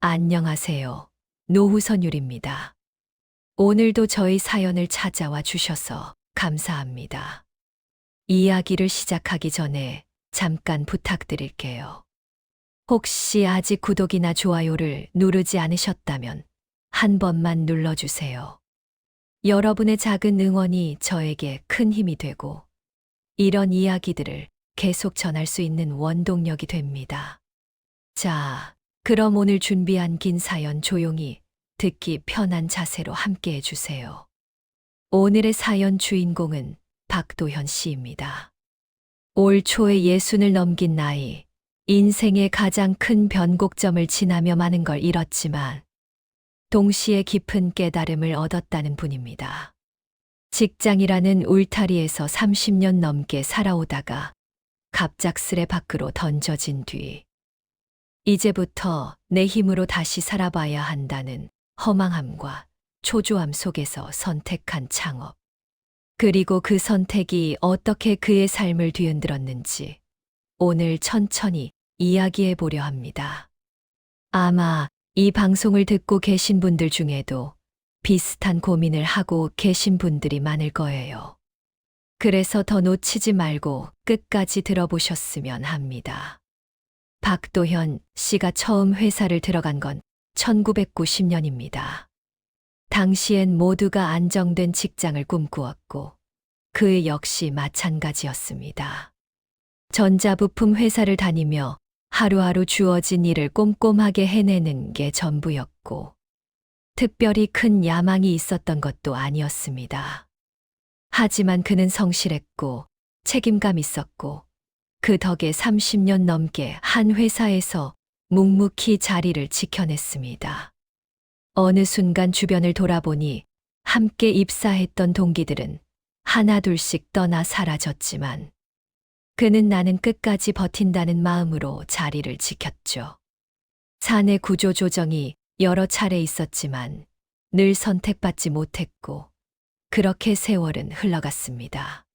안녕하세요. 노후선율입니다. 오늘도 저희 사연을 찾아와 주셔서 감사합니다. 이야기를 시작하기 전에 잠깐 부탁드릴게요. 혹시 아직 구독이나 좋아요를 누르지 않으셨다면 한 번만 눌러주세요. 여러분의 작은 응원이 저에게 큰 힘이 되고 이런 이야기들을 계속 전할 수 있는 원동력이 됩니다. 자, 그럼 오늘 준비한 긴 사연 조용히 듣기 편한 자세로 함께 해주세요. 오늘의 사연 주인공은 박도현 씨입니다. 올 초에 60을 넘긴 나이, 인생의 가장 큰 변곡점을 지나며 많은 걸 잃었지만 동시에 깊은 깨달음을 얻었다는 분입니다. 직장이라는 울타리에서 30년 넘게 살아오다가 갑작스레 밖으로 던져진 뒤 이제부터 내 힘으로 다시 살아봐야 한다는 허망함과 초조함 속에서 선택한 창업. 그리고 그 선택이 어떻게 그의 삶을 뒤흔들었는지 오늘 천천히 이야기해 보려 합니다. 아마 이 방송을 듣고 계신 분들 중에도 비슷한 고민을 하고 계신 분들이 많을 거예요. 그래서 더 놓치지 말고 끝까지 들어보셨으면 합니다. 박도현 씨가 처음 회사를 들어간 건 1990년입니다. 당시엔 모두가 안정된 직장을 꿈꾸었고 그 역시 마찬가지였습니다. 전자부품 회사를 다니며 하루하루 주어진 일을 꼼꼼하게 해내는 게 전부였고 특별히 큰 야망이 있었던 것도 아니었습니다. 하지만 그는 성실했고 책임감 있었고 그 덕에 30년 넘게 한 회사에서 묵묵히 자리를 지켜냈습니다. 어느 순간 주변을 돌아보니 함께 입사했던 동기들은 하나둘씩 떠나 사라졌지만 그는 나는 끝까지 버틴다는 마음으로 자리를 지켰죠. 사내 구조 조정이 여러 차례 있었지만 늘 선택받지 못했고 그렇게 세월은 흘러갔습니다.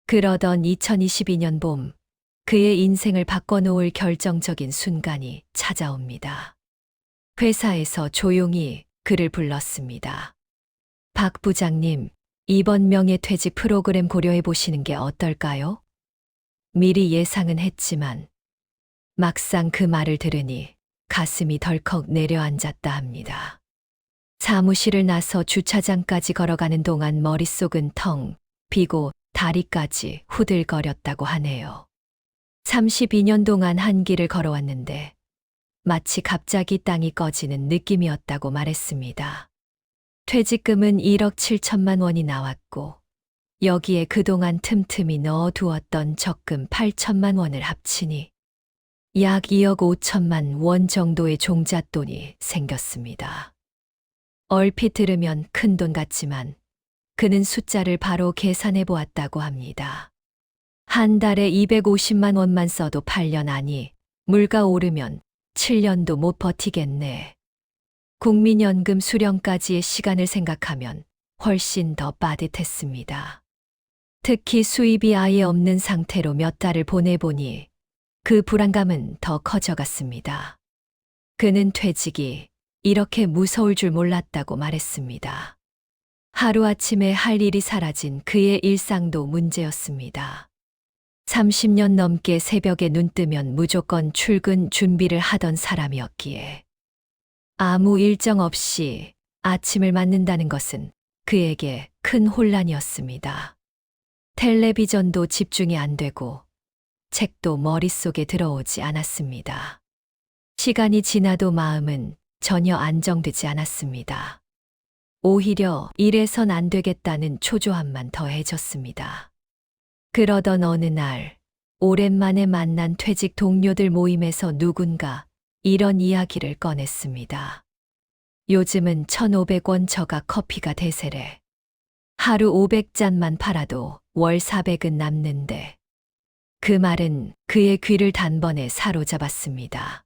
그러던 2022년 봄 그의 인생을 바꿔놓을 결정적인 순간이 찾아옵니다. 회사에서 조용히 그를 불렀습니다. 박 부장님, 이번 명예퇴직 프로그램 고려해 보시는 게 어떨까요? 미리 예상은 했지만 막상 그 말을 들으니 가슴이 덜컥 내려앉았다 합니다. 사무실을 나서 주차장까지 걸어가는 동안 머릿속은 텅 비고 다리까지 후들거렸다고 하네요. 32년 동안 한 길을 걸어왔는데 마치 갑자기 땅이 꺼지는 느낌이었다고 말했습니다. 퇴직금은 1억 7천만 원이 나왔고 여기에 그동안 틈틈이 넣어두었던 적금 8천만 원을 합치니 약 2억 5천만 원 정도의 종잣돈이 생겼습니다. 얼핏 들으면 큰돈 같지만 그는 숫자를 바로 계산해 보았다고 합니다. 한 달에 250만 원만 써도 8년 아니 물가 오르면 7년도 못 버티겠네. 국민연금 수령까지의 시간을 생각하면 훨씬 더 빠듯했습니다. 특히 수입이 아예 없는 상태로 몇 달을 보내보니 그 불안감은 더 커져갔습니다. 그는 퇴직이 이렇게 무서울 줄 몰랐다고 말했습니다. 하루아침에 할 일이 사라진 그의 일상도 문제였습니다. 30년 넘게 새벽에 눈 뜨면 무조건 출근 준비를 하던 사람이었기에 아무 일정 없이 아침을 맞는다는 것은 그에게 큰 혼란이었습니다. 텔레비전도 집중이 안 되고 책도 머릿속에 들어오지 않았습니다. 시간이 지나도 마음은 전혀 안정되지 않았습니다. 오히려 이래선 안 되겠다는 초조함만 더해졌습니다. 그러던 어느 날 오랜만에 만난 퇴직 동료들 모임에서 누군가 이런 이야기를 꺼냈습니다. 요즘은 1,500원 저가 커피가 대세래. 하루 500잔만 팔아도 월 400은 남는데. 그 말은 그의 귀를 단번에 사로잡았습니다.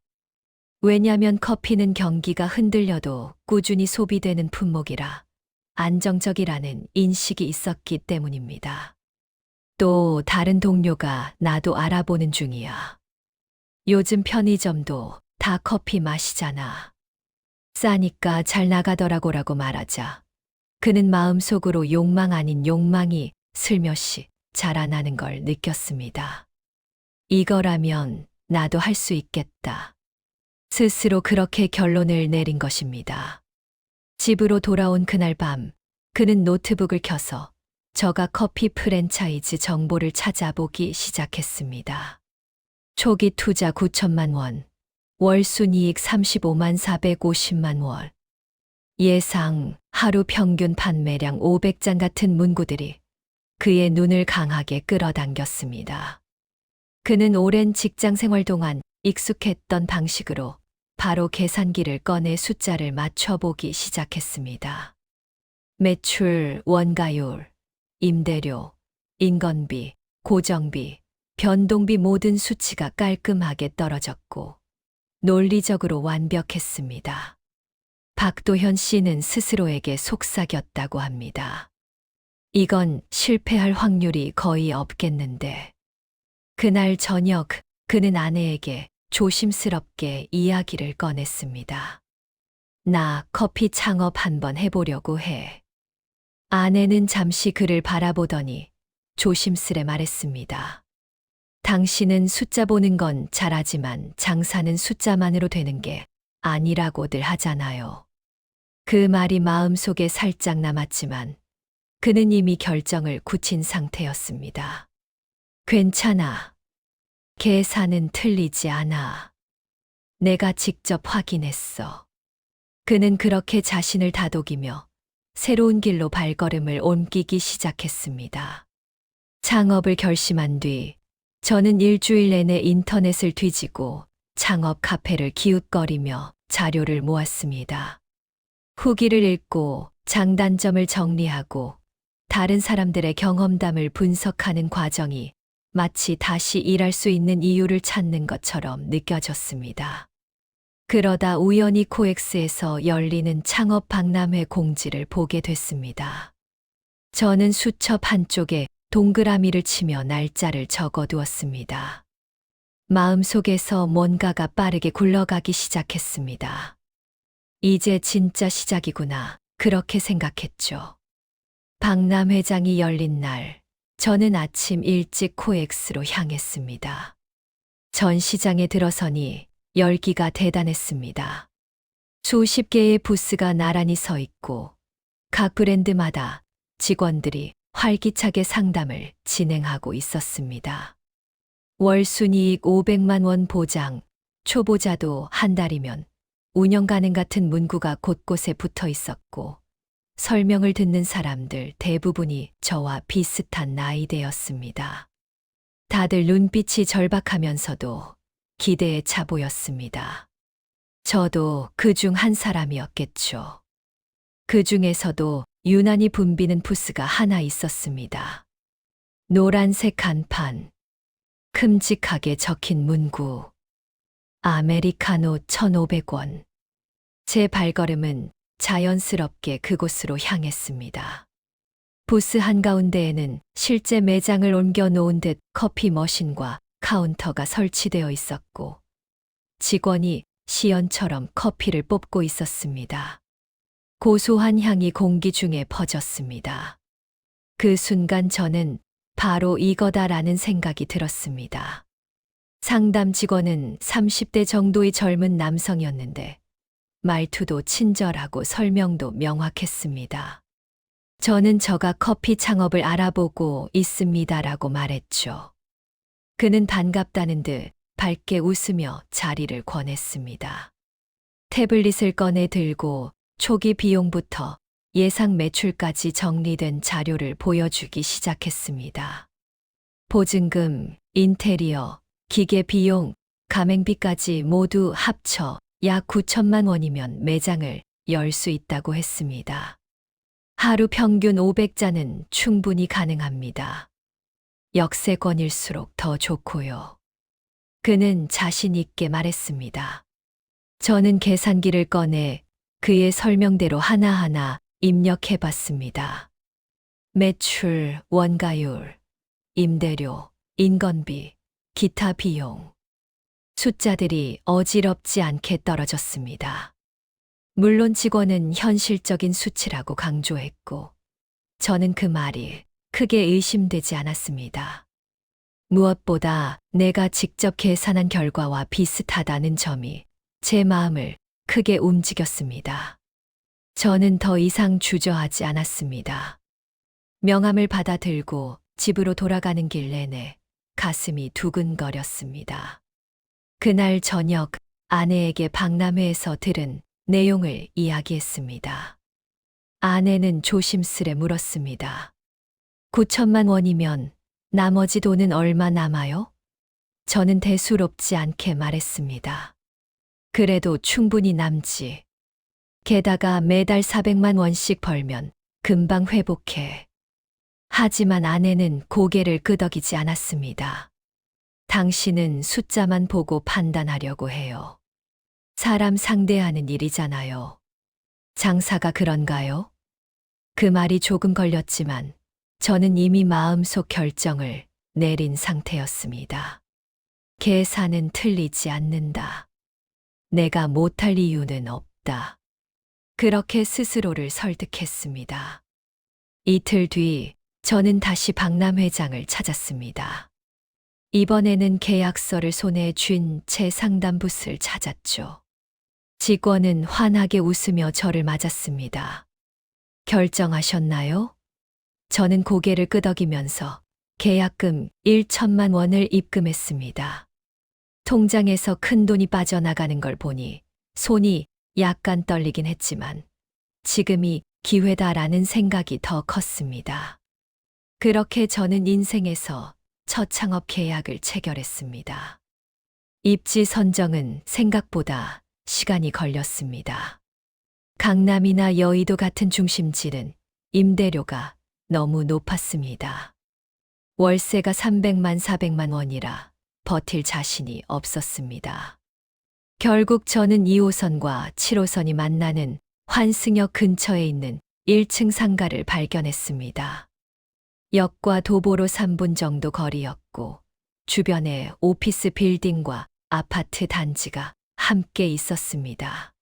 왜냐면 커피는 경기가 흔들려도 꾸준히 소비되는 품목이라 안정적이라는 인식이 있었기 때문입니다. 또 다른 동료가 나도 알아보는 중이야. 요즘 편의점도 다 커피 마시잖아. 싸니까 잘 나가더라고라고 말하자 그는 마음속으로 욕망 아닌 욕망이 슬며시 자라나는 걸 느꼈습니다. 이거라면 나도 할 수 있겠다. 스스로 그렇게 결론을 내린 것입니다. 집으로 돌아온 그날 밤, 그는 노트북을 켜서 저가 커피 프랜차이즈 정보를 찾아보기 시작했습니다. 초기 투자 9천만 원, 월 순이익 35만 450만 원, 예상 하루 평균 판매량 500장 같은 문구들이 그의 눈을 강하게 끌어당겼습니다. 그는 오랜 직장 생활 동안 익숙했던 방식으로 바로 계산기를 꺼내 숫자를 맞춰보기 시작했습니다. 매출, 원가율, 임대료, 인건비, 고정비, 변동비 모든 수치가 깔끔하게 떨어졌고 논리적으로 완벽했습니다. 박도현 씨는 스스로에게 속삭였다고 합니다. 이건 실패할 확률이 거의 없겠는데. 그날 저녁 그는 아내에게 조심스럽게 이야기를 꺼냈습니다. 나 커피 창업 한번 해보려고 해. 아내는 잠시 그를 바라보더니 조심스레 말했습니다. 당신은 숫자 보는 건 잘하지만 장사는 숫자만으로 되는 게 아니라고들 하잖아요. 그 말이 마음속에 살짝 남았지만 그는 이미 결정을 굳힌 상태였습니다. 괜찮아. 계산은 틀리지 않아. 내가 직접 확인했어. 그는 그렇게 자신을 다독이며 새로운 길로 발걸음을 옮기기 시작했습니다. 창업을 결심한 뒤 저는 일주일 내내 인터넷을 뒤지고 창업 카페를 기웃거리며 자료를 모았습니다. 후기를 읽고 장단점을 정리하고 다른 사람들의 경험담을 분석하는 과정이 마치 다시 일할 수 있는 이유를 찾는 것처럼 느껴졌습니다. 그러다 우연히 코엑스에서 열리는 창업 박람회 공지를 보게 됐습니다. 저는 수첩 한쪽에 동그라미를 치며 날짜를 적어두었습니다. 마음속에서 뭔가가 빠르게 굴러가기 시작했습니다. 이제 진짜 시작이구나, 그렇게 생각했죠. 박람회장이 열린 날, 저는 아침 일찍 코엑스로 향했습니다. 전시장에 들어서니 열기가 대단했습니다. 수십 개의 부스가 나란히 서 있고 각 브랜드마다 직원들이 활기차게 상담을 진행하고 있었습니다. 월 순이익 500만 원 보장, 초보자도 한 달이면 운영 가능 같은 문구가 곳곳에 붙어 있었고 설명을 듣는 사람들 대부분이 저와 비슷한 나이대였습니다. 다들 눈빛이 절박하면서도 기대에 차 보였습니다. 저도 그 중 한 사람이었겠죠. 그 중에서도 유난히 붐비는 부스가 하나 있었습니다. 노란색 간판, 큼직하게 적힌 문구, 아메리카노 1,500원. 제 발걸음은 자연스럽게 그곳으로 향했습니다. 부스 한가운데에는 실제 매장을 옮겨 놓은 듯 커피 머신과 카운터가 설치되어 있었고 직원이 시연처럼 커피를 뽑고 있었습니다. 고소한 향이 공기 중에 퍼졌습니다. 그 순간 저는 바로 이거다라는 생각이 들었습니다. 상담 직원은 30대 정도의 젊은 남성이었는데 말투도 친절하고 설명도 명확했습니다. 저는 저가 커피 창업을 알아보고 있습니다라고 말했죠. 그는 반갑다는 듯 밝게 웃으며 자리를 권했습니다. 태블릿을 꺼내 들고 초기 비용부터 예상 매출까지 정리된 자료를 보여주기 시작했습니다. 보증금, 인테리어, 기계 비용, 가맹비까지 모두 합쳐 약 9천만 원이면 매장을 열 수 있다고 했습니다. 하루 평균 500잔은 충분히 가능합니다. 역세권일수록 더 좋고요. 그는 자신 있게 말했습니다. 저는 계산기를 꺼내 그의 설명대로 하나하나 입력해 봤습니다. 매출, 원가율, 임대료, 인건비, 기타 비용. 숫자들이 어지럽지 않게 떨어졌습니다. 물론 직원은 현실적인 수치라고 강조했고, 저는 그 말이 크게 의심되지 않았습니다. 무엇보다 내가 직접 계산한 결과와 비슷하다는 점이 제 마음을 크게 움직였습니다. 저는 더 이상 주저하지 않았습니다. 명함을 받아들고 집으로 돌아가는 길 내내 가슴이 두근거렸습니다. 그날 저녁 아내에게 박람회에서 들은 내용을 이야기했습니다. 아내는 조심스레 물었습니다. 9천만 원이면 나머지 돈은 얼마 남아요? 저는 대수롭지 않게 말했습니다. 그래도 충분히 남지. 게다가 매달 400만 원씩 벌면 금방 회복해. 하지만 아내는 고개를 끄덕이지 않았습니다. 당신은 숫자만 보고 판단하려고 해요. 사람 상대하는 일이잖아요. 장사가 그런가요? 그 말이 조금 걸렸지만 저는 이미 마음속 결정을 내린 상태였습니다. 계산은 틀리지 않는다. 내가 못할 이유는 없다. 그렇게 스스로를 설득했습니다. 이틀 뒤 저는 다시 박람회장을 찾았습니다. 이번에는 계약서를 손에 쥔 제 상담부스를 찾았죠. 직원은 환하게 웃으며 저를 맞았습니다. 결정하셨나요? 저는 고개를 끄덕이면서 계약금 1천만 원을 입금했습니다. 통장에서 큰 돈이 빠져나가는 걸 보니 손이 약간 떨리긴 했지만 지금이 기회다라는 생각이 더 컸습니다. 그렇게 저는 인생에서 첫 창업 계약을 체결했습니다. 입지 선정은 생각보다 시간이 걸렸습니다. 강남이나 여의도 같은 중심지는 임대료가 너무 높았습니다. 월세가 300만 400만 원이라 버틸 자신이 없었습니다. 결국 저는 2호선과 7호선이 만나는 환승역 근처에 있는 1층 상가를 발견했습니다. 역과 도보로 3분 정도 거리였고 주변에 오피스 빌딩과 아파트 단지가 함께 있었습니다.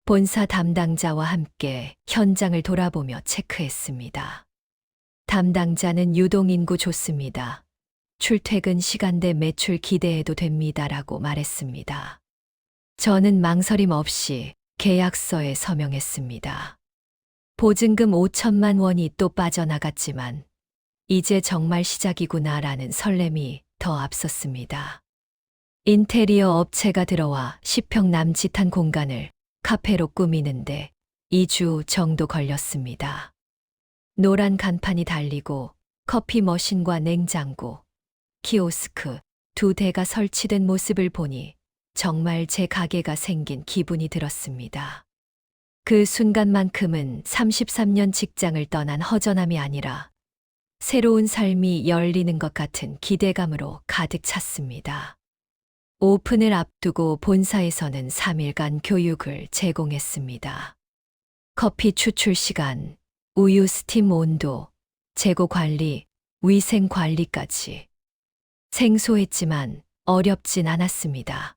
본사 담당자와 함께 현장을 돌아보며 체크했습니다. 담당자는 유동인구 좋습니다. 출퇴근 시간대 매출 기대해도 됩니다라고 말했습니다. 저는 망설임 없이 계약서에 서명했습니다. 보증금 5천만 원이 또 빠져나갔지만 이제 정말 시작이구나라는 설렘이 더 앞섰습니다. 인테리어 업체가 들어와 10평 남짓한 공간을 카페로 꾸미는데 2주 정도 걸렸습니다. 노란 간판이 달리고 커피 머신과 냉장고, 키오스크 2대가 설치된 모습을 보니 정말 제 가게가 생긴 기분이 들었습니다. 그 순간만큼은 33년 직장을 떠난 허전함이 아니라 새로운 삶이 열리는 것 같은 기대감으로 가득 찼습니다. 오픈을 앞두고 본사에서는 3일간 교육을 제공했습니다. 커피 추출 시간, 우유 스팀 온도, 재고 관리, 위생 관리까지. 생소했지만 어렵진 않았습니다.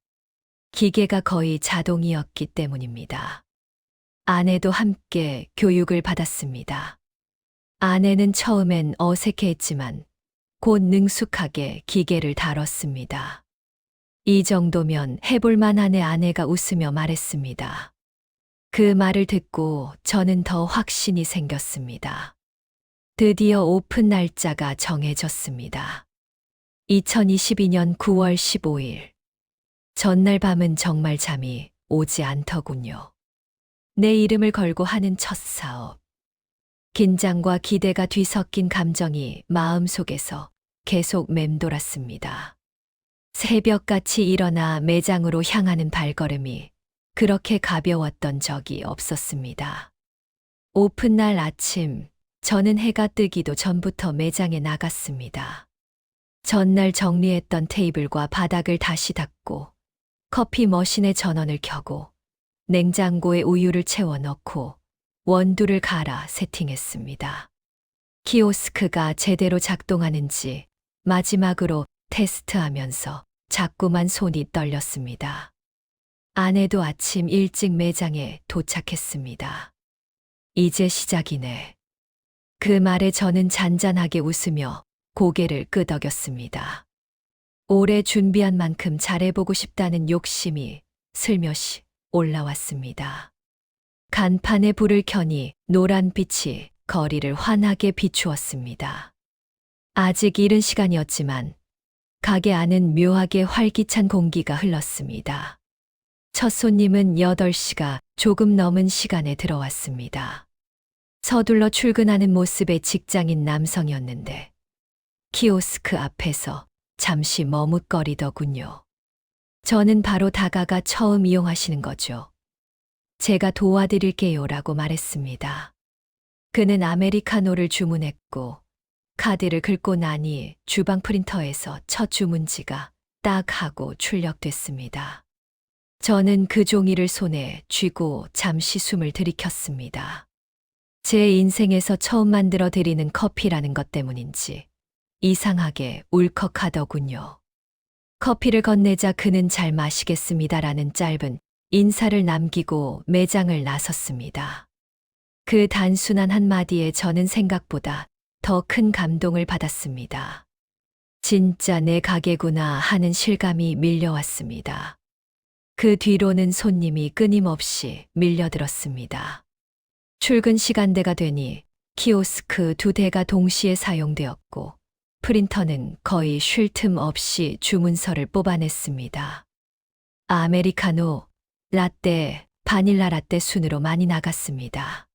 기계가 거의 자동이었기 때문입니다. 아내도 함께 교육을 받았습니다. 아내는 처음엔 어색해했지만 곧 능숙하게 기계를 다뤘습니다. 이 정도면 해볼 만하네 아내가 웃으며 말했습니다. 그 말을 듣고 저는 더 확신이 생겼습니다. 드디어 오픈 날짜가 정해졌습니다. 2022년 9월 15일. 전날 밤은 정말 잠이 오지 않더군요. 내 이름을 걸고 하는 첫 사업. 긴장과 기대가 뒤섞인 감정이 마음속에서 계속 맴돌았습니다. 새벽같이 일어나 매장으로 향하는 발걸음이 그렇게 가벼웠던 적이 없었습니다. 오픈날 아침, 저는 해가 뜨기도 전부터 매장에 나갔습니다. 전날 정리했던 테이블과 바닥을 다시 닦고 커피 머신에 전원을 켜고 냉장고에 우유를 채워 넣고 원두를 갈아 세팅했습니다. 키오스크가 제대로 작동하는지 마지막으로 테스트하면서 자꾸만 손이 떨렸습니다. 아내도 아침 일찍 매장에 도착했습니다. 이제 시작이네. 그 말에 저는 잔잔하게 웃으며 고개를 끄덕였습니다. 오래 준비한 만큼 잘해보고 싶다는 욕심이 슬며시 올라왔습니다. 간판에 불을 켜니 노란 빛이 거리를 환하게 비추었습니다. 아직 이른 시간이었지만 가게 안은 묘하게 활기찬 공기가 흘렀습니다. 첫 손님은 8시가 조금 넘은 시간에 들어왔습니다. 서둘러 출근하는 모습의 직장인 남성이었는데 키오스크 앞에서 잠시 머뭇거리더군요. 저는 바로 다가가 처음 이용하시는 거죠. 제가 도와드릴게요라고 말했습니다. 그는 아메리카노를 주문했고 카드를 긁고 나니 주방 프린터에서 첫 주문지가 딱 하고 출력됐습니다. 저는 그 종이를 손에 쥐고 잠시 숨을 들이켰습니다. 제 인생에서 처음 만들어 드리는 커피라는 것 때문인지 이상하게 울컥하더군요. 커피를 건네자 그는 잘 마시겠습니다라는 짧은 인사를 남기고 매장을 나섰습니다. 그 단순한 한마디에 저는 생각보다 더 큰 감동을 받았습니다. 진짜 내 가게구나 하는 실감이 밀려왔습니다. 그 뒤로는 손님이 끊임없이 밀려들었습니다. 출근 시간대가 되니 키오스크 2대가 동시에 사용되었고 프린터는 거의 쉴 틈 없이 주문서를 뽑아냈습니다. 아메리카노, 라떼, 바닐라 라떼 순으로 많이 나갔습니다.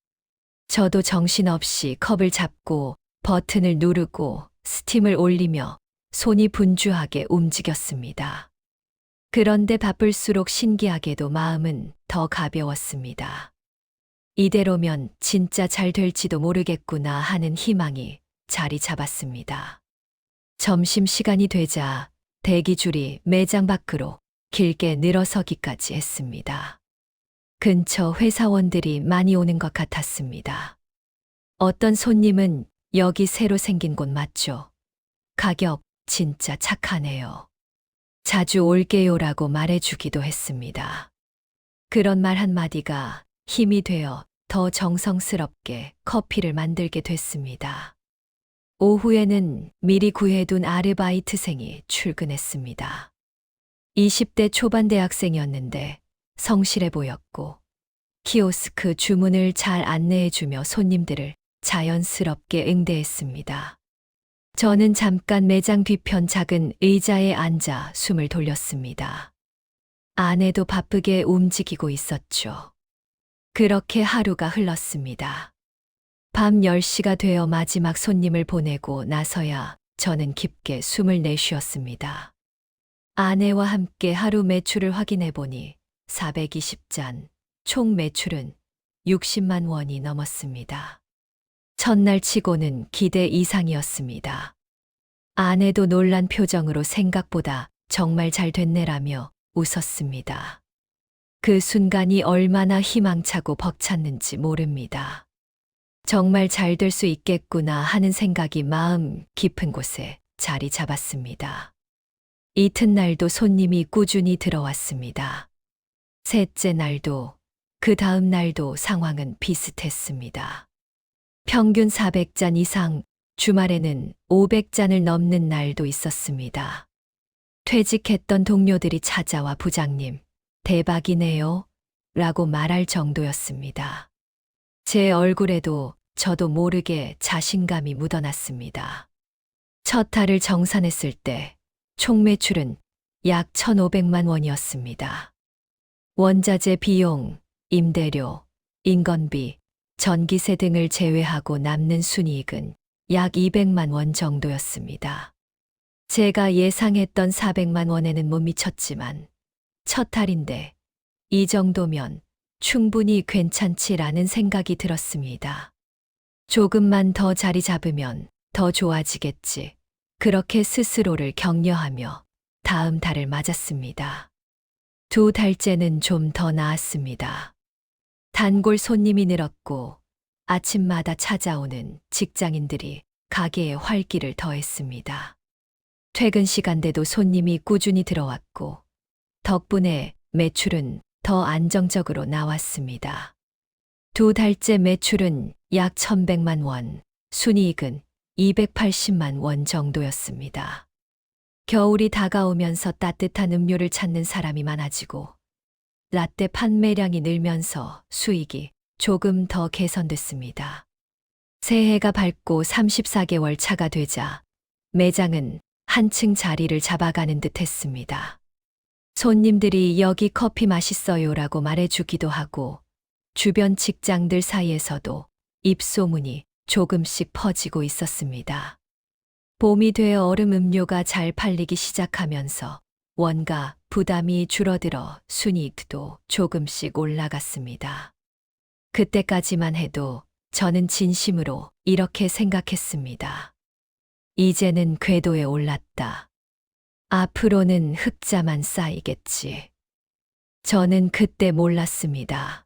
저도 정신없이 컵을 잡고 버튼을 누르고 스팀을 올리며 손이 분주하게 움직였습니다. 그런데 바쁠수록 신기하게도 마음은 더 가벼웠습니다. 이대로면 진짜 잘 될지도 모르겠구나 하는 희망이 자리 잡았습니다. 점심시간이 되자 대기줄이 매장 밖으로 길게 늘어서기까지 했습니다. 근처 회사원들이 많이 오는 것 같았습니다. 어떤 손님은 여기 새로 생긴 곳 맞죠? 가격 진짜 착하네요. 자주 올게요라고 말해주기도 했습니다. 그런 말 한마디가 힘이 되어 더 정성스럽게 커피를 만들게 됐습니다. 오후에는 미리 구해둔 아르바이트생이 출근했습니다. 20대 초반 대학생이었는데 성실해 보였고 키오스크 주문을 잘 안내해주며 손님들을 자연스럽게 응대했습니다. 저는 잠깐 매장 뒤편 작은 의자에 앉아 숨을 돌렸습니다. 아내도 바쁘게 움직이고 있었죠. 그렇게 하루가 흘렀습니다. 밤 10시가 되어 마지막 손님을 보내고 나서야 저는 깊게 숨을 내쉬었습니다. 아내와 함께 하루 매출을 확인해 보니 420잔, 총 매출은 60만 원이 넘었습니다. 첫날 치고는 기대 이상이었습니다. 아내도 놀란 표정으로 생각보다 정말 잘 됐네라며 웃었습니다. 그 순간이 얼마나 희망차고 벅찼는지 모릅니다. 정말 잘 될 수 있겠구나 하는 생각이 마음 깊은 곳에 자리 잡았습니다. 이튿날도 손님이 꾸준히 들어왔습니다. 셋째 날도, 그 다음 날도 상황은 비슷했습니다. 평균 400잔 이상, 주말에는 500잔을 넘는 날도 있었습니다. 퇴직했던 동료들이 찾아와 부장님, 대박이네요. 라고 말할 정도였습니다. 제 얼굴에도 저도 모르게 자신감이 묻어났습니다. 첫 달을 정산했을 때 총 매출은 약 1,500만 원이었습니다. 원자재 비용, 임대료, 인건비, 전기세 등을 제외하고 남는 순이익은 약 200만 원 정도였습니다. 제가 예상했던 400만 원에는 못 미쳤지만 첫 달인데 이 정도면 충분히 괜찮지라는 생각이 들었습니다. 조금만 더 자리 잡으면 더 좋아지겠지. 그렇게 스스로를 격려하며 다음 달을 맞았습니다. 2달째는 좀 더 나았습니다. 단골 손님이 늘었고 아침마다 찾아오는 직장인들이 가게에 활기를 더했습니다. 퇴근 시간대도 손님이 꾸준히 들어왔고 덕분에 매출은 더 안정적으로 나왔습니다. 2달째 매출은 약 1,100만 원, 순이익은 280만 원 정도였습니다. 겨울이 다가오면서 따뜻한 음료를 찾는 사람이 많아지고 라떼 판매량이 늘면서 수익이 조금 더 개선됐습니다. 새해가 밝고 34개월 차가 되자 매장은 한층 자리를 잡아가는 듯 했습니다. 손님들이 여기 커피 맛있어요라고 말해주기도 하고 주변 직장들 사이에서도 입소문이 조금씩 퍼지고 있었습니다. 봄이 되어 얼음 음료가 잘 팔리기 시작하면서 원가 부담이 줄어들어 순이익도 조금씩 올라갔습니다. 그때까지만 해도 저는 진심으로 이렇게 생각했습니다. 이제는 궤도에 올랐다. 앞으로는 흑자만 쌓이겠지. 저는 그때 몰랐습니다.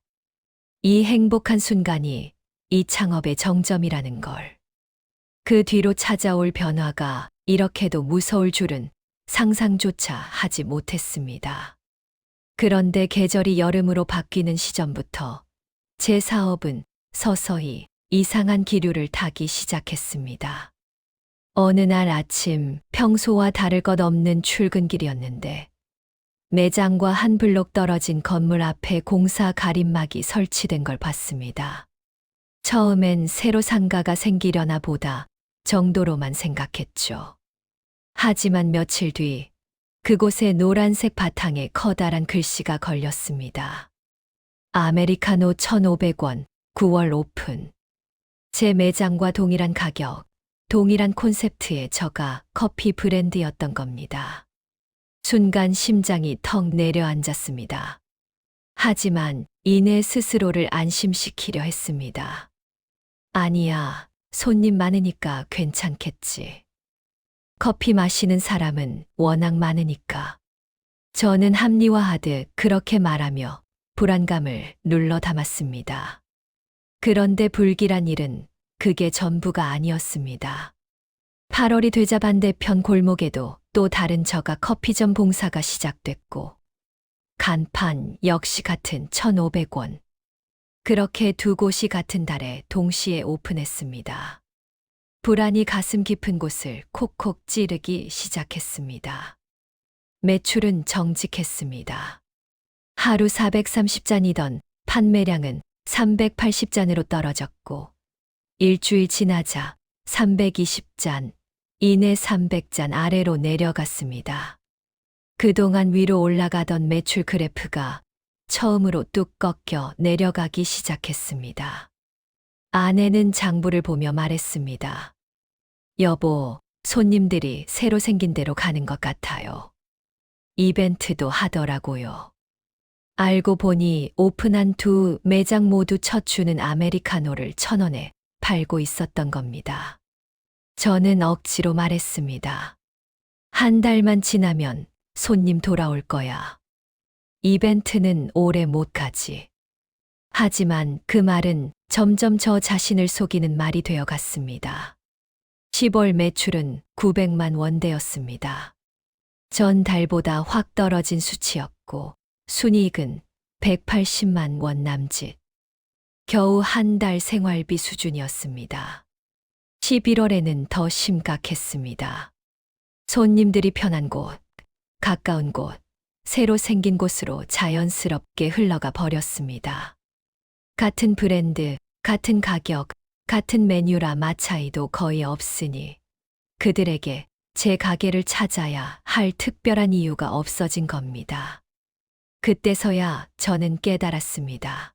이 행복한 순간이 이 창업의 정점이라는 걸. 그 뒤로 찾아올 변화가 이렇게도 무서울 줄은 상상조차 하지 못했습니다. 그런데 계절이 여름으로 바뀌는 시점부터 제 사업은 서서히 이상한 기류를 타기 시작했습니다. 어느 날 아침 평소와 다를 것 없는 출근길이었는데 매장과 한 블록 떨어진 건물 앞에 공사 가림막이 설치된 걸 봤습니다. 처음엔 새로 상가가 생기려나 보다 정도로만 생각했죠. 하지만 며칠 뒤 그곳에 노란색 바탕에 커다란 글씨가 걸렸습니다. 아메리카노 1,500원, 9월 오픈. 제 매장과 동일한 가격, 동일한 콘셉트의 저가 커피 브랜드였던 겁니다. 순간 심장이 턱 내려앉았습니다. 하지만 이내 스스로를 안심시키려 했습니다. 아니야, 손님 많으니까 괜찮겠지. 커피 마시는 사람은 워낙 많으니까. 저는 합리화하듯 그렇게 말하며 불안감을 눌러 담았습니다. 그런데 불길한 일은 그게 전부가 아니었습니다. 8월이 되자 반대편 골목에도 또 다른 저가 커피점 봉사가 시작됐고 간판 역시 같은 1,500원. 그렇게 두 곳이 같은 달에 동시에 오픈했습니다. 불안이 가슴 깊은 곳을 콕콕 찌르기 시작했습니다. 매출은 정직했습니다. 하루 430잔이던 판매량은 380잔으로 떨어졌고 일주일 지나자 320잔, 이내 300잔 아래로 내려갔습니다. 그동안 위로 올라가던 매출 그래프가 처음으로 뚝 꺾여 내려가기 시작했습니다. 아내는 장부를 보며 말했습니다. 여보, 손님들이 새로 생긴 대로 가는 것 같아요. 이벤트도 하더라고요. 알고 보니 오픈한 두 매장 모두 첫 주는 아메리카노를 1,000원에 팔고 있었던 겁니다. 저는 억지로 말했습니다. 한 달만 지나면 손님 돌아올 거야. 이벤트는 오래 못 가지. 하지만 그 말은 점점 저 자신을 속이는 말이 되어 갔습니다. 10월 매출은 900만 원대였습니다. 전 달보다 확 떨어진 수치였고 순이익은 180만 원 남짓. 겨우 한 달 생활비 수준이었습니다. 11월에는 더 심각했습니다. 손님들이 편한 곳, 가까운 곳, 새로 생긴 곳으로 자연스럽게 흘러가 버렸습니다. 같은 브랜드, 같은 가격, 같은 메뉴라 맛 차이도 거의 없으니 그들에게 제 가게를 찾아야 할 특별한 이유가 없어진 겁니다. 그때서야 저는 깨달았습니다.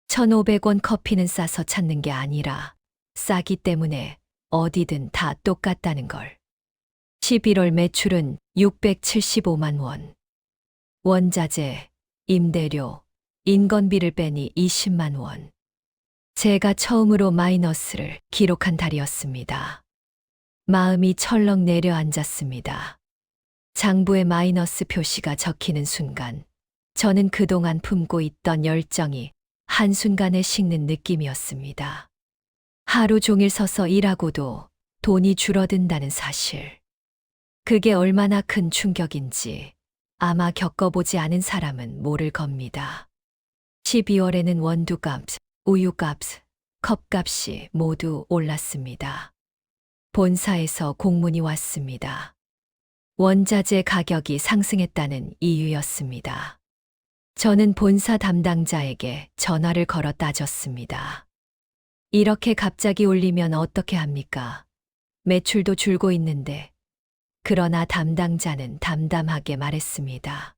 1,500원 커피는 싸서 찾는 게 아니라 싸기 때문에 어디든 다 똑같다는 걸. 11월 매출은 675만 원. 원자재, 임대료, 인건비를 빼니 20만 원. 제가 처음으로 마이너스를 기록한 달이었습니다. 마음이 철렁 내려앉았습니다. 장부에 마이너스 표시가 적히는 순간 저는 그동안 품고 있던 열정이 한순간에 식는 느낌이었습니다. 하루 종일 서서 일하고도 돈이 줄어든다는 사실. 그게 얼마나 큰 충격인지 아마 겪어보지 않은 사람은 모를 겁니다. 12월에는 원두값, 우유값, 컵값이 모두 올랐습니다. 본사에서 공문이 왔습니다. 원자재 가격이 상승했다는 이유였습니다. 저는 본사 담당자에게 전화를 걸어 따졌습니다. 이렇게 갑자기 올리면 어떻게 합니까? 매출도 줄고 있는데. 그러나 담당자는 담담하게 말했습니다.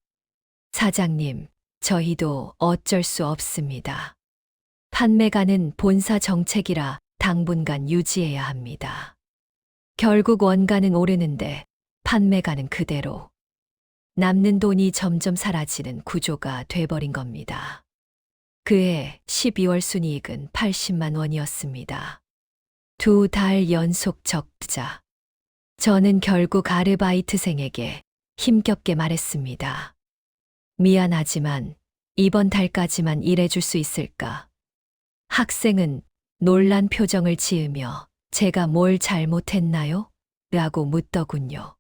사장님, 저희도 어쩔 수 없습니다. 판매가는 본사 정책이라 당분간 유지해야 합니다. 결국 원가는 오르는데 판매가는 그대로. 남는 돈이 점점 사라지는 구조가 돼버린 겁니다. 그해 12월 순이익은 80만 원이었습니다. 2달 연속 적자. 저는 결국 아르바이트생에게 힘겹게 말했습니다. 미안하지만 이번 달까지만 일해줄 수 있을까? 학생은 놀란 표정을 지으며 제가 뭘 잘못했나요? 라고 묻더군요.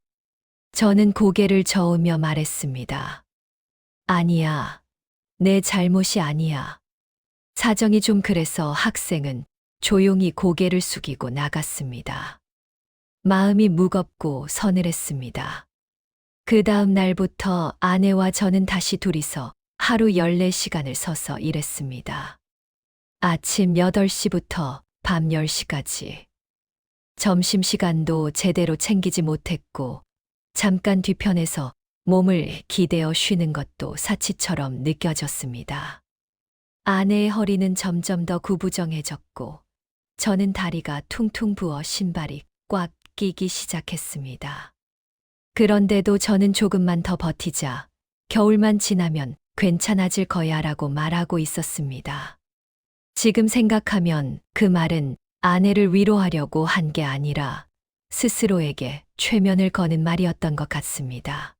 저는 고개를 저으며 말했습니다. 아니야. 내 잘못이 아니야. 사정이 좀 그래서 학생은 조용히 고개를 숙이고 나갔습니다. 마음이 무겁고 서늘했습니다. 그 다음 날부터 아내와 저는 다시 둘이서 하루 14시간을 서서 일했습니다. 아침 8시부터 밤 10시까지. 점심시간도 제대로 챙기지 못했고 잠깐 뒤편에서 몸을 기대어 쉬는 것도 사치처럼 느껴졌습니다. 아내의 허리는 점점 더 구부정해졌고 저는 다리가 퉁퉁 부어 신발이 꽉 끼기 시작했습니다. 그런데도 저는 조금만 더 버티자 겨울만 지나면 괜찮아질 거야 라고 말하고 있었습니다. 지금 생각하면 그 말은 아내를 위로하려고 한 게 아니라 스스로에게 최면을 거는 말이었던 것 같습니다.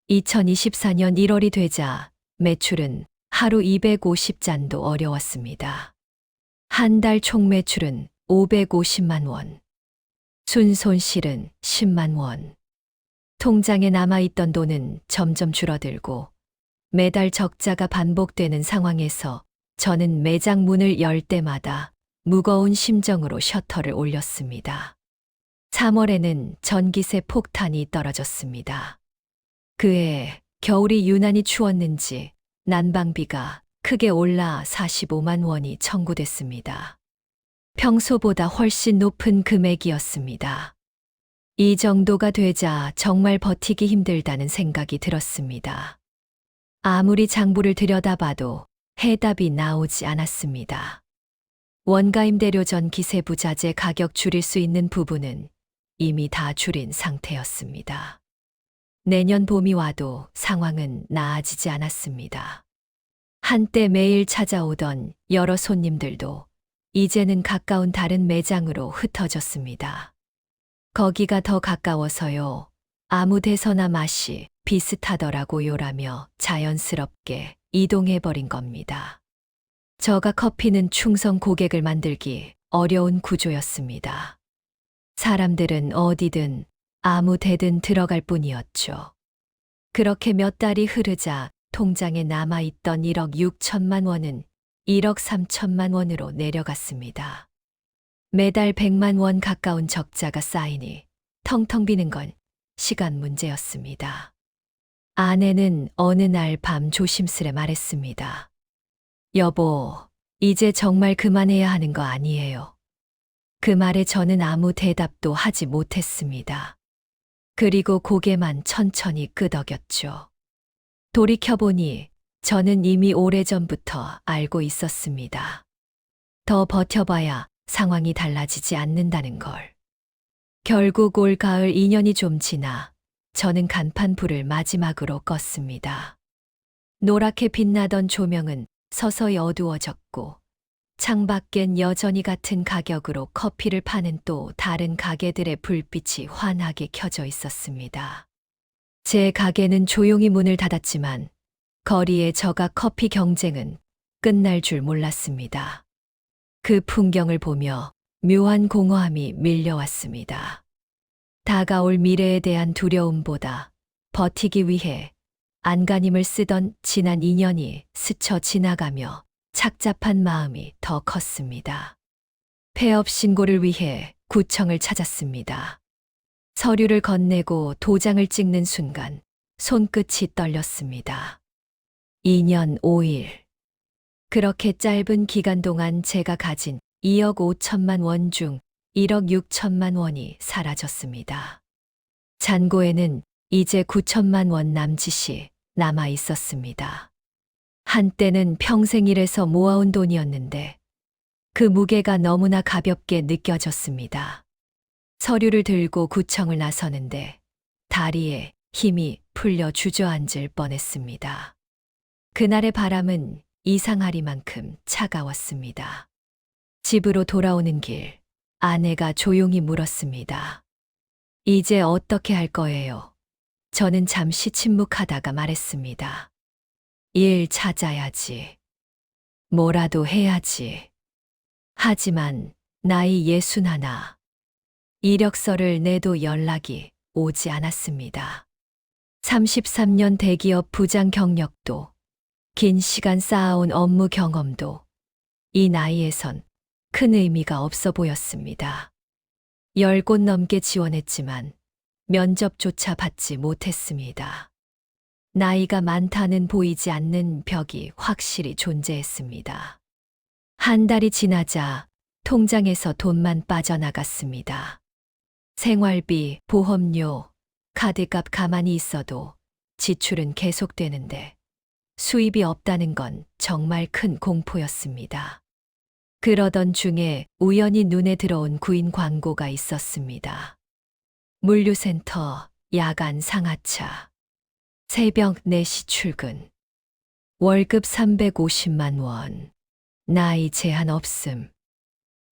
2024년 1월이 되자 매출은 하루 250잔도 어려웠습니다. 한 달 총 매출은 550만 원. 순손실은 10만 원. 통장에 남아있던 돈은 점점 줄어들고 매달 적자가 반복되는 상황에서 저는 매장 문을 열 때마다 무거운 심정으로 셔터를 올렸습니다. 3월에는 전기세 폭탄이 떨어졌습니다. 그해 겨울이 유난히 추웠는지 난방비가 크게 올라 45만 원이 청구됐습니다. 평소보다 훨씬 높은 금액이었습니다. 이 정도가 되자 정말 버티기 힘들다는 생각이 들었습니다. 아무리 장부를 들여다봐도 해답이 나오지 않았습니다. 원가임대료 전 기세부자재 가격 줄일 수 있는 부분은 이미 다 줄인 상태였습니다. 내년 봄이 와도 상황은 나아지지 않았습니다. 한때 매일 찾아오던 여러 손님들도 이제는 가까운 다른 매장으로 흩어졌습니다. 거기가 더 가까워서요. 아무 데서나 맛이 비슷하더라고요라며 자연스럽게 이동해버린 겁니다. 저가 커피는 충성 고객을 만들기 어려운 구조였습니다. 사람들은 어디든 아무 데든 들어갈 뿐이었죠. 그렇게 몇 달이 흐르자 통장에 남아있던 1억 6천만 원은 1억 3천만 원으로 내려갔습니다. 매달 100만 원 가까운 적자가 쌓이니 텅텅 비는 건 시간 문제였습니다. 아내는 어느 날 밤 조심스레 말했습니다. 여보, 이제 정말 그만해야 하는 거 아니에요. 그 말에 저는 아무 대답도 하지 못했습니다. 그리고 고개만 천천히 끄덕였죠. 돌이켜보니 저는 이미 오래전부터 알고 있었습니다. 더 버텨봐야 상황이 달라지지 않는다는 걸. 결국 올 가을 2년이 좀 지나 저는 간판 불을 마지막으로 껐습니다. 노랗게 빛나던 조명은 서서히 어두워졌고 창밖엔 여전히 같은 가격으로 커피를 파는 또 다른 가게들의 불빛이 환하게 켜져 있었습니다. 제 가게는 조용히 문을 닫았지만 거리의 저가 커피 경쟁은 끝날 줄 몰랐습니다. 그 풍경을 보며 묘한 공허함이 밀려왔습니다. 다가올 미래에 대한 두려움보다 버티기 위해 안간힘을 쓰던 지난 2년이 스쳐 지나가며 착잡한 마음이 더 컸습니다. 폐업 신고를 위해 구청을 찾았습니다. 서류를 건네고 도장을 찍는 순간 손끝이 떨렸습니다. 2년 5일. 그렇게 짧은 기간 동안 제가 가진 2억 5천만 원 중 1억 6천만 원이 사라졌습니다. 잔고에는 이제 9천만 원 남짓이 남아 있었습니다. 한때는 평생 일해서 모아온 돈이었는데 그 무게가 너무나 가볍게 느껴졌습니다. 서류를 들고 구청을 나서는데 다리에 힘이 풀려 주저앉을 뻔했습니다. 그날의 바람은 이상하리만큼 차가웠습니다. 집으로 돌아오는 길, 아내가 조용히 물었습니다. 이제 어떻게 할 거예요? 저는 잠시 침묵하다가 말했습니다. 일 찾아야지. 뭐라도 해야지. 하지만 나이 61. 이력서를 내도 연락이 오지 않았습니다. 33년 대기업 부장 경력도, 긴 시간 쌓아온 업무 경험도 이 나이에선 큰 의미가 없어 보였습니다. 10곳 넘게 지원했지만 면접조차 받지 못했습니다. 나이가 많다는 보이지 않는 벽이 확실히 존재했습니다. 한 달이 지나자 통장에서 돈만 빠져나갔습니다. 생활비, 보험료, 카드값 가만히 있어도 지출은 계속되는데 수입이 없다는 건 정말 큰 공포였습니다. 그러던 중에 우연히 눈에 들어온 구인 광고가 있었습니다. 물류센터, 야간 상하차, 새벽 4시 출근, 월급 350만 원, 나이 제한 없음.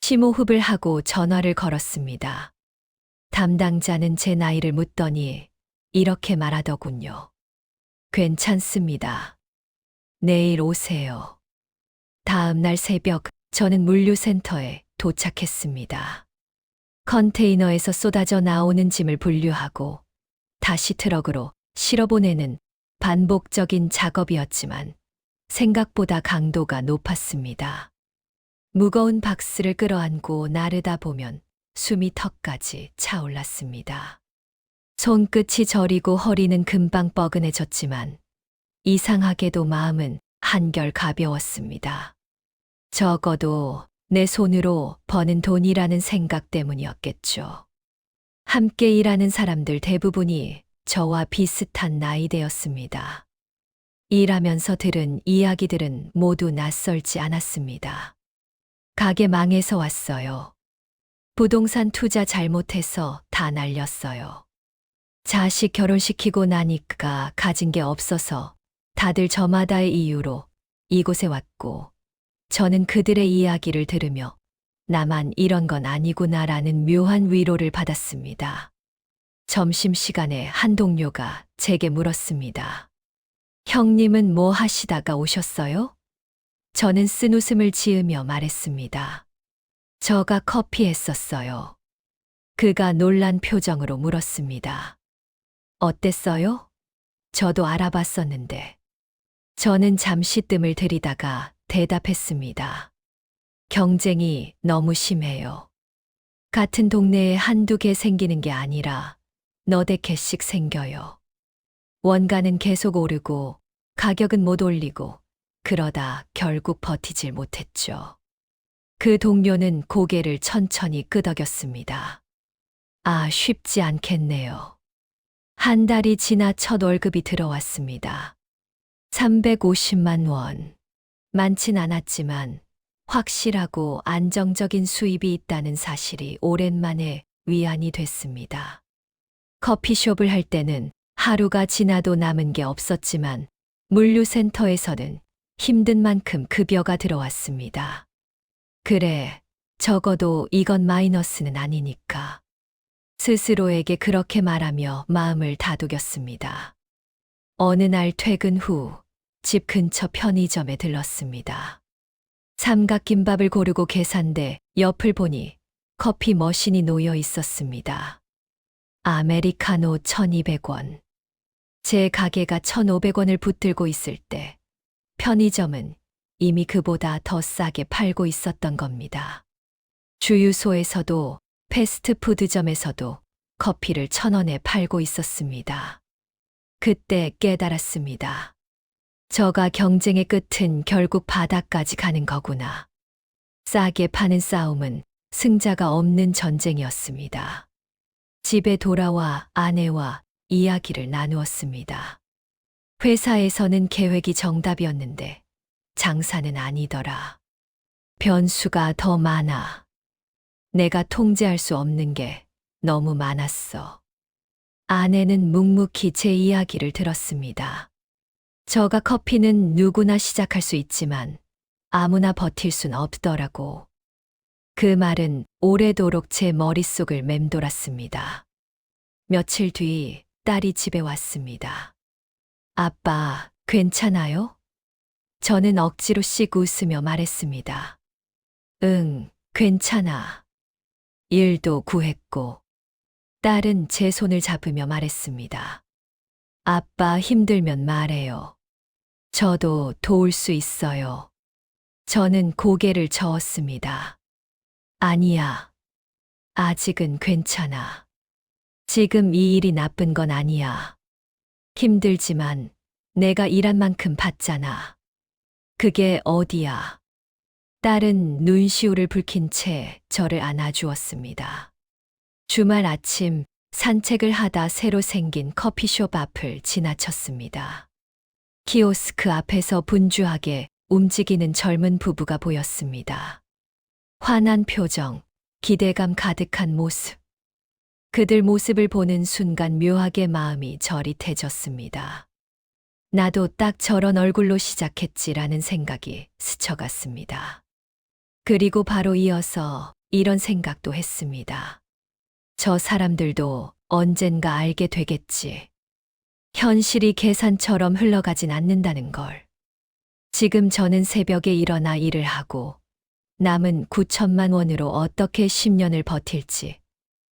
심호흡을 하고 전화를 걸었습니다. 담당자는 제 나이를 묻더니 이렇게 말하더군요. 괜찮습니다. 내일 오세요. 다음 날 새벽 저는 물류센터에 도착했습니다. 컨테이너에서 쏟아져 나오는 짐을 분류하고 다시 트럭으로 실어보내는 반복적인 작업이었지만 생각보다 강도가 높았습니다. 무거운 박스를 끌어안고 나르다 보면 숨이 턱까지 차올랐습니다. 손끝이 저리고 허리는 금방 뻐근해졌지만 이상하게도 마음은 한결 가벼웠습니다. 적어도 내 손으로 버는 돈이라는 생각 때문이었겠죠. 함께 일하는 사람들 대부분이 저와 비슷한 나이대였습니다. 일하면서 들은 이야기들은 모두 낯설지 않았습니다. 가게 망해서 왔어요. 부동산 투자 잘못해서 다 날렸어요. 자식 결혼시키고 나니까 가진 게 없어서 다들 저마다의 이유로 이곳에 왔고 저는 그들의 이야기를 들으며 나만 이런 건 아니구나라는 묘한 위로를 받았습니다. 점심시간에 한 동료가 제게 물었습니다. 형님은 뭐 하시다가 오셨어요? 저는 쓴웃음을 지으며 말했습니다. 저가 커피 했었어요. 그가 놀란 표정으로 물었습니다. 어땠어요? 저도 알아봤었는데. 저는 잠시 뜸을 들이다가 대답했습니다. 경쟁이 너무 심해요. 같은 동네에 한두 개 생기는 게 아니라 너댓 개씩 생겨요. 원가는 계속 오르고 가격은 못 올리고 그러다 결국 버티질 못했죠. 그 동료는 고개를 천천히 끄덕였습니다. 아, 쉽지 않겠네요. 한 달이 지나 첫 월급이 들어왔습니다. 350만 원. 많진 않았지만 확실하고 안정적인 수입이 있다는 사실이 오랜만에 위안이 됐습니다. 커피숍을 할 때는 하루가 지나도 남은 게 없었지만 물류센터에서는 힘든 만큼 급여가 들어왔습니다. 그래, 적어도 이건 마이너스는 아니니까. 스스로에게 그렇게 말하며 마음을 다독였습니다. 어느 날 퇴근 후 집 근처 편의점에 들렀습니다. 삼각김밥을 고르고 계산대 옆을 보니 커피 머신이 놓여 있었습니다. 아메리카노 1200원. 제 가게가 1,500원을 붙들고 있을 때 편의점은 이미 그보다 더 싸게 팔고 있었던 겁니다. 주유소에서도 패스트푸드점에서도 커피를 1,000원에 팔고 있었습니다. 그때 깨달았습니다. 저가 경쟁의 끝은 결국 바닥까지 가는 거구나. 싸게 파는 싸움은 승자가 없는 전쟁이었습니다. 집에 돌아와 아내와 이야기를 나누었습니다. 회사에서는 계획이 정답이었는데 장사는 아니더라. 변수가 더 많아. 내가 통제할 수 없는 게 너무 많았어. 아내는 묵묵히 제 이야기를 들었습니다. 저가 커피는 누구나 시작할 수 있지만 아무나 버틸 순 없더라고. 그 말은 오래도록 제 머릿속을 맴돌았습니다. 며칠 뒤 딸이 집에 왔습니다. 아빠, 괜찮아요? 저는 억지로 씩 웃으며 말했습니다. 응, 괜찮아. 일도 구했고. 딸은 제 손을 잡으며 말했습니다. 아빠 힘들면 말해요. 저도 도울 수 있어요. 저는 고개를 저었습니다. 아니야. 아직은 괜찮아. 지금 이 일이 나쁜 건 아니야. 힘들지만 내가 일한 만큼 받잖아. 그게 어디야. 딸은 눈시울을 붉힌 채 저를 안아주었습니다. 주말 아침 산책을 하다 새로 생긴 커피숍 앞을 지나쳤습니다. 키오스크 앞에서 분주하게 움직이는 젊은 부부가 보였습니다. 환한 표정, 기대감 가득한 모습. 그들 모습을 보는 순간 묘하게 마음이 저릿해졌습니다. 나도 딱 저런 얼굴로 시작했지라는 생각이 스쳐갔습니다. 그리고 바로 이어서 이런 생각도 했습니다. 저 사람들도 언젠가 알게 되겠지. 현실이 계산처럼 흘러가진 않는다는 걸. 지금 저는 새벽에 일어나 일을 하고 남은 9천만 원으로 어떻게 10년을 버틸지,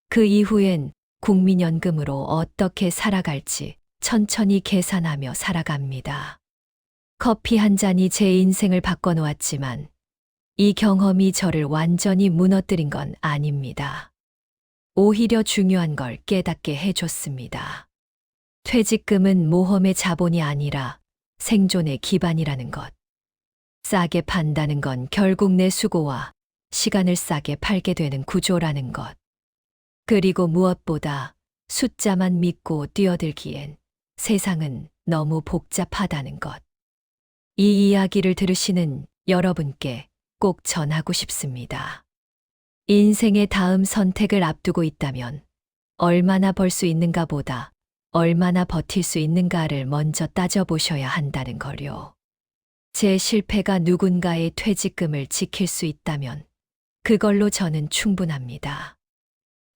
그 이후엔 국민연금으로 어떻게 살아갈지 천천히 계산하며 살아갑니다. 커피 한 잔이 제 인생을 바꿔놓았지만 이 경험이 저를 완전히 무너뜨린 건 아닙니다. 오히려 중요한 걸 깨닫게 해줬습니다. 퇴직금은 모험의 자본이 아니라 생존의 기반이라는 것. 싸게 판다는 건 결국 내 수고와 시간을 싸게 팔게 되는 구조라는 것. 그리고 무엇보다 숫자만 믿고 뛰어들기엔 세상은 너무 복잡하다는 것. 이 이야기를 들으시는 여러분께 꼭 전하고 싶습니다. 인생의 다음 선택을 앞두고 있다면 얼마나 벌 수 있는가 보다 얼마나 버틸 수 있는가를 먼저 따져보셔야 한다는 거요. 제 실패가 누군가의 퇴직금을 지킬 수 있다면 그걸로 저는 충분합니다.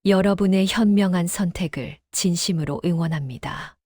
여러분의 현명한 선택을 진심으로 응원합니다.